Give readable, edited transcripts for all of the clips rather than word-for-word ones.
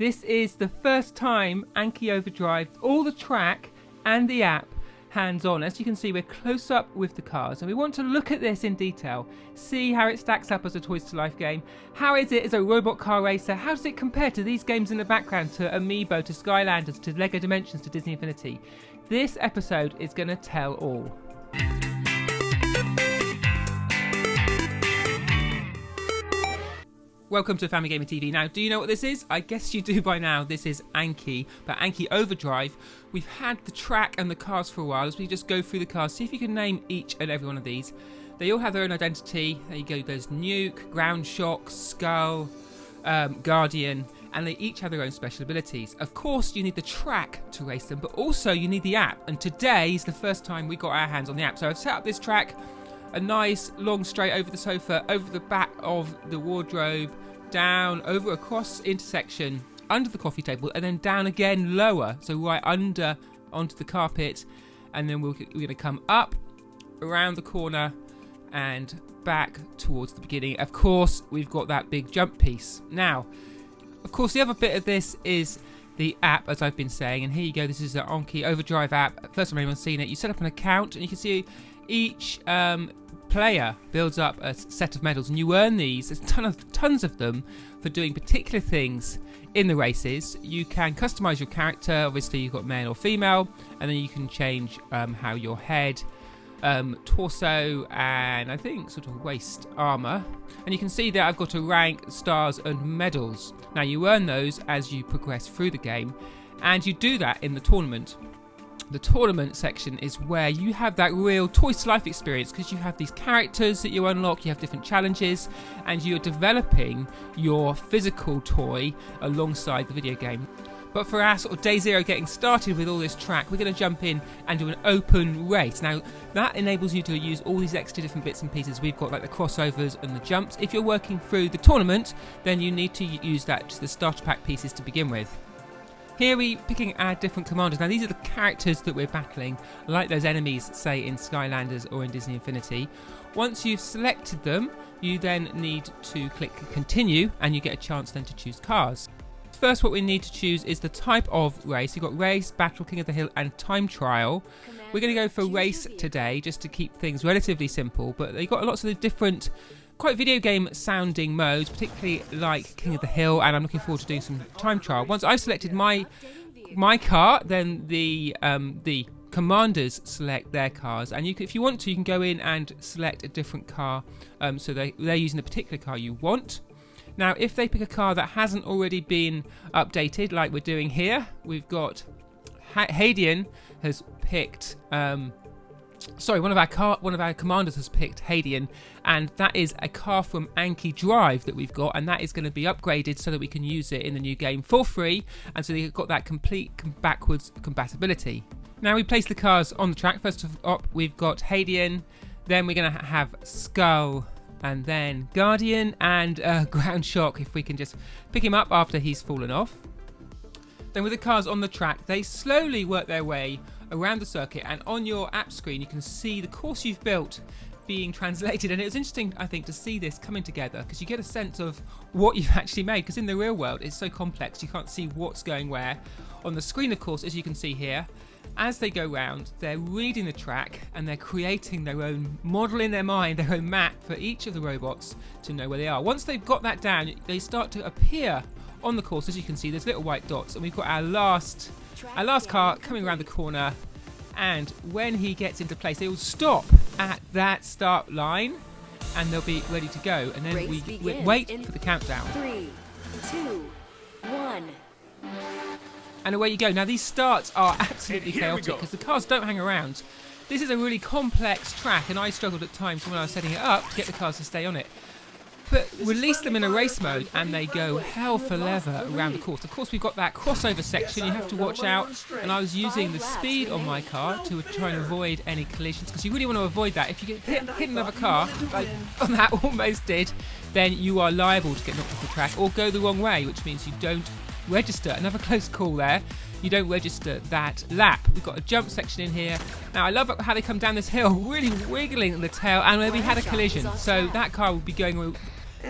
This is the first time Anki Overdrive, all the track and the app, hands-on. As you can see, we're close up with the cars, and we want to look at this in detail, see how it stacks up as a Toys to Life game. How is it as a robot car racer? How does it compare to these games in the background, to Amiibo, to Skylanders, to Lego Dimensions, to Disney Infinity? This episode is going to tell all. Welcome to Family Gamer TV. Now, do you know what this is? I guess you do by now. This is Anki, but Anki Overdrive. We've had the track and the cars for a while, as we just go through the cars. See if you can name each and every one of these. They all have their own identity. There you go. There's Nuke, Ground Shock, Skull, Guardian, and they each have their own special abilities. Of course, you need the track to race them, but also you need the app. And today is the first time we got our hands on the app. So I've set up this track, a nice long straight over the sofa, over the back of the wardrobe, down, over across intersection, under the coffee table, and then down again lower, so right under onto the carpet, and then we're going to come up around the corner and back towards the beginning. Of course, we've got that big jump piece. Now, of course, the other bit of this is the app, as I've been saying, and here you go. This is the Anki Overdrive app. First time anyone's seen it, you set up an account, and you can see each player builds up a set of medals, and you earn these. There's tons of them for doing particular things in the races. You can customize your character. Obviously, you've got male or female, and then you can change how your head, torso, and I think sort of waist armor. And you can see that I've got a rank, stars, and medals. Now, you earn those as you progress through the game, and you do that in the tournament. The tournament section is where you have that real Toys to Life experience, because you have these characters that you unlock, you have different challenges, and you're developing your physical toy alongside the video game. But for our sort of day zero getting started with all this track, we're going to jump in and do an open race. Now, that enables you to use all these extra different bits and pieces. We've got like the crossovers and the jumps. If you're working through the tournament, then you need to use that, just the starter pack pieces to begin with. Here we're picking our different commanders. Now, these are the characters that we're battling, like those enemies, say, in Skylanders or in Disney Infinity. Once you've selected them, you then need to click Continue, and you get a chance then to choose cars. First, what we need to choose is the type of race. You've got Race, Battle, King of the Hill, and Time Trial. We're going to go for Race today, just to keep things relatively simple, but they've got lots of different, quite video game sounding modes, particularly like King of the Hill, and I'm looking forward to doing some time trial. Once I've selected my car, then the commanders select their cars, and if you want to, you can go in and select a different car, so they're using the particular car you want. Now, if they pick a car that hasn't already been updated, like we're doing here, we've got Hadian has picked. One of our commanders has picked Hadian, and that is a car from Anki Drive that we've got, and that is going to be upgraded so that we can use it in the new game for free, and so they've got that complete backwards compatibility. Now, we place the cars on the track. First up, we've got Hadian, then we're going to have Skull, and then Guardian, and Ground Shock, if we can just pick him up after he's fallen off. Then with the cars on the track, they slowly work their way around the circuit, and on your app screen you can see the course you've built being translated. And it was interesting, I think, to see this coming together, because you get a sense of what you've actually made, because in the real world it's so complex you can't see what's going where. On the screen, of course, as you can see here, as they go round, they're reading the track and they're creating their own model in their mind, their own map for each of the robots to know where they are. Once they've got that down, they start to appear on the course. As you can see, there's little white dots, and we've got our last car coming around the corner, and when he gets into place, they will stop at that start line, and they'll be ready to go, and then we wait for the countdown. 3, 2, 1. And away you go. Now, these starts are absolutely chaotic because the cars don't hang around. This is a really complex track, and I struggled at times when I was setting it up to get the cars to stay on it. But release them in a race mode and they go hell for leather around the course. Of course, we've got that crossover section you have to watch out, and I was using the speed on my car to try and avoid any collisions, because you really want to avoid that. If you get hit another car, like that almost did, then you are liable to get knocked off the track or go the wrong way, which means you don't register. Another close call there. You don't register that lap. We've got a jump section in here. Now, I love how they come down this hill, really wiggling the tail, and we had a collision. So that car will be going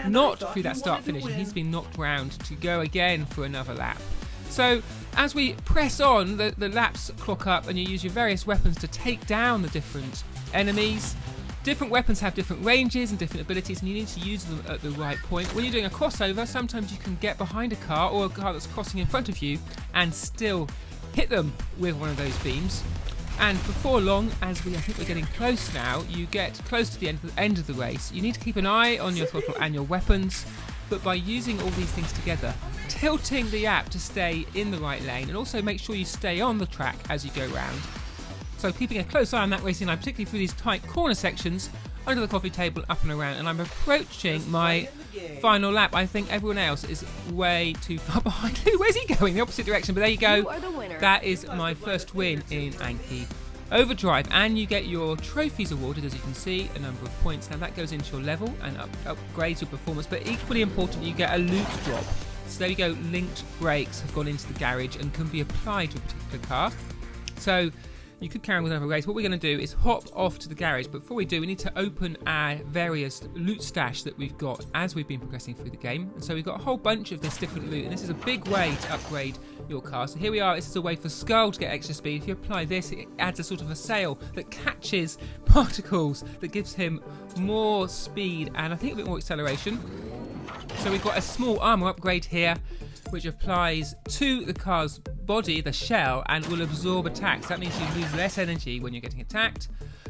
not through that start finish, and he's been knocked round to go again for another lap. So as we press on, the laps clock up and you use your various weapons to take down the different enemies. Different weapons have different ranges and different abilities, and you need to use them at the right point. When you're doing a crossover, sometimes you can get behind a car or a car that's crossing in front of you and still hit them with one of those beams. And before long, I think we're getting close now, you get close to the end of the race. You need to keep an eye on your throttle and your weapons, but by using all these things together, tilting the app to stay in the right lane, and also make sure you stay on the track as you go round. So keeping a close eye on that racing line, particularly through these tight corner sections, under the coffee table, up and around, and I'm approaching my final lap. I think everyone else is way too far behind. Where's he going? The opposite direction, but there you go. You are the winner. That is my first win in Anki Overdrive, and you get your trophies awarded, as you can see, a number of points. Now that goes into your level and upgrades your performance, but equally important, you get a loot drop. So there you go, linked brakes have gone into the garage and can be applied to a particular car. So you could carry on with another race. What we're going to do is hop off to the garage, but before we do, we need to open our various loot stash that we've got as we've been progressing through the game. And so we've got a whole bunch of this different loot, and this is a big way to upgrade your car. So here we are. This is a way for Skull to get extra speed. If you apply this, it adds a sort of a sail that catches particles, that gives him more speed and I think a bit more acceleration. So we've got a small armor upgrade here, which applies to the car's body, the shell, and will absorb attacks. That means you lose less energy when you're getting attacked.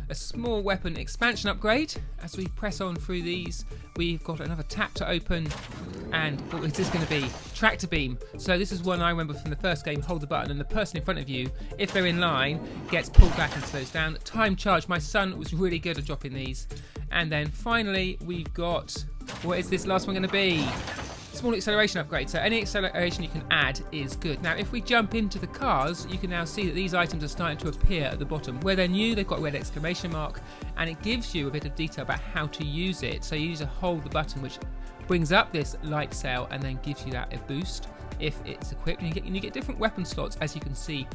A small weapon expansion upgrade. As we press on through these, we've got another tap to open, and what is this going to be? Tractor beam. So this is one I remember from the first game. Hold the button and the person in front of you, if they're in line, gets pulled back and slows down. Time charge. My son was really good at dropping these. And then finally we've got, what is this last one going to be? Small acceleration upgrade. So any acceleration you can add is good. Now if we jump into the cars, you can now see that these items are starting to appear at the bottom. Where they're new, they've got a red exclamation mark, and it gives you a bit of detail about how to use it. So you need to hold the button, which brings up this light sail and then gives you that a boost if it's equipped. And you get different weapon slots, as you can see,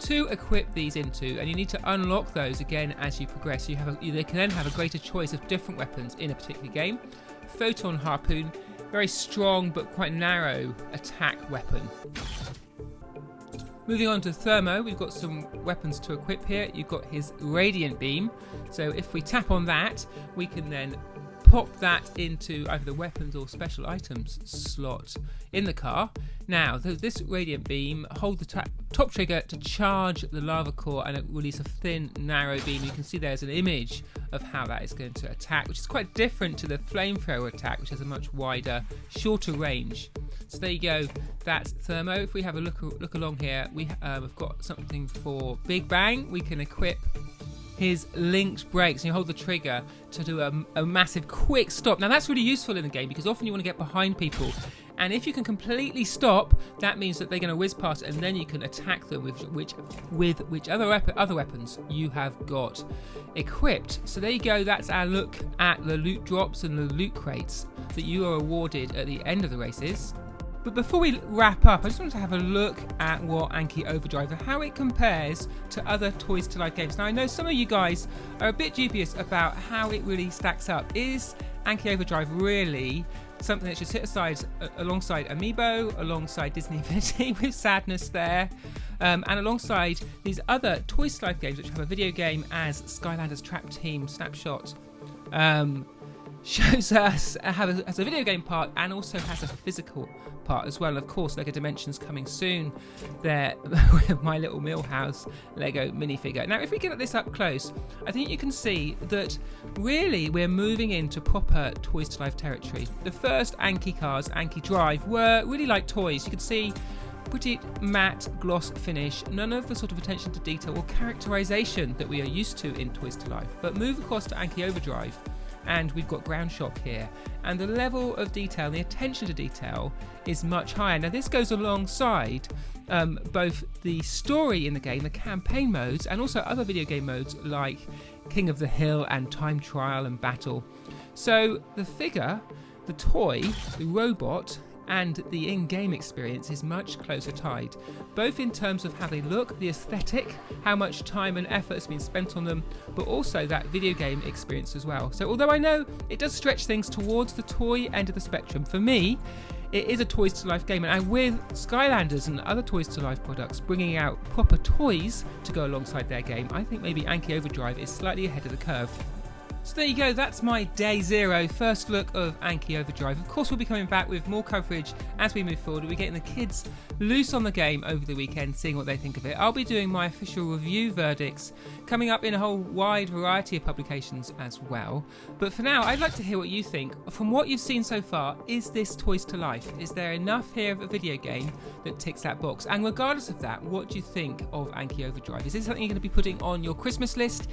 to equip these into, and you need to unlock those again as you progress. You can then have a greater choice of different weapons in a particular game. Photon harpoon, very strong but quite narrow attack weapon. Moving on to Thermo, we've got some weapons to equip here. You've got his radiant beam, so if we tap on that, we can then pop that into either the weapons or special items slot in the car. Now, this radiant beam, hold the top trigger to charge the lava core, and it will release a thin, narrow beam. You can see there's an image of how that is going to attack, which is quite different to the flamethrower attack, which has a much wider, shorter range. So there you go, that's Thermo. If we have a look along here, we've got something for Big Bang. We can equip his linked brakes, and you hold the trigger to do a massive quick stop. Now that's really useful in the game because often you want to get behind people, and if you can completely stop, that means that they're going to whiz past, and then you can attack them with which other weapons you have got equipped. So there you go, that's our look at the loot drops and the loot crates that you are awarded at the end of the races. But before we wrap up, I just wanted to have a look at what Anki Overdrive and how it compares to other Toys to Life games. Now I know some of you guys are a bit dubious about how it really stacks up. Is Anki Overdrive really something that should sit aside alongside Amiibo, alongside Disney Infinity with Sadness there, and alongside these other Toys to Life games which have a video game as Skylanders Trap Team Snapshot? Shows us has a video game part and also has a physical part as well. And of course, Lego Dimensions coming soon. There, My Little Millhouse Lego minifigure. Now, if we get at this up close, I think you can see that really we're moving into proper Toys to Life territory. The first Anki cars, Anki Drive, were really like toys. You could see pretty matte gloss finish, none of the sort of attention to detail or characterization that we are used to in Toys to Life. But move across to Anki Overdrive, and we've got ground shock here, and the level of detail, the attention to detail is much higher. Now this goes alongside both the story in the game, the campaign modes, and also other video game modes like King of the Hill and Time Trial and Battle. So the figure, the toy, the robot, and the in-game experience is much closer tied, both in terms of how they look, the aesthetic, how much time and effort has been spent on them, but also that video game experience as well. So although I know it does stretch things towards the toy end of the spectrum, for me it is a Toys to Life game, and with Skylanders and other Toys to Life products bringing out proper toys to go alongside their game, I think maybe Anki Overdrive is slightly ahead of the curve. So there you go, that's my day zero, first look of Anki Overdrive. Of course we'll be coming back with more coverage as we move forward. We'll be getting the kids loose on the game over the weekend, seeing what they think of it. I'll be doing my official review verdicts coming up in a whole wide variety of publications as well. But for now, I'd like to hear what you think. From what you've seen so far, is this Toys to Life? Is there enough here of a video game that ticks that box? And regardless of that, what do you think of Anki Overdrive? Is this something you're going to be putting on your Christmas list?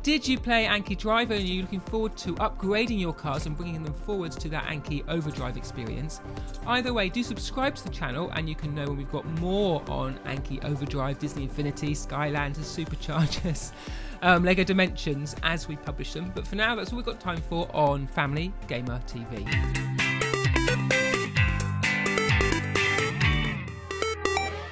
Did you play Anki Driver and are you looking forward to upgrading your cars and bringing them forwards to that Anki Overdrive experience? Either way, do subscribe to the channel and you can know when we've got more on Anki Overdrive, Disney Infinity, Skylanders, Superchargers, Lego Dimensions as we publish them. But for now, that's all we've got time for on Family Gamer TV.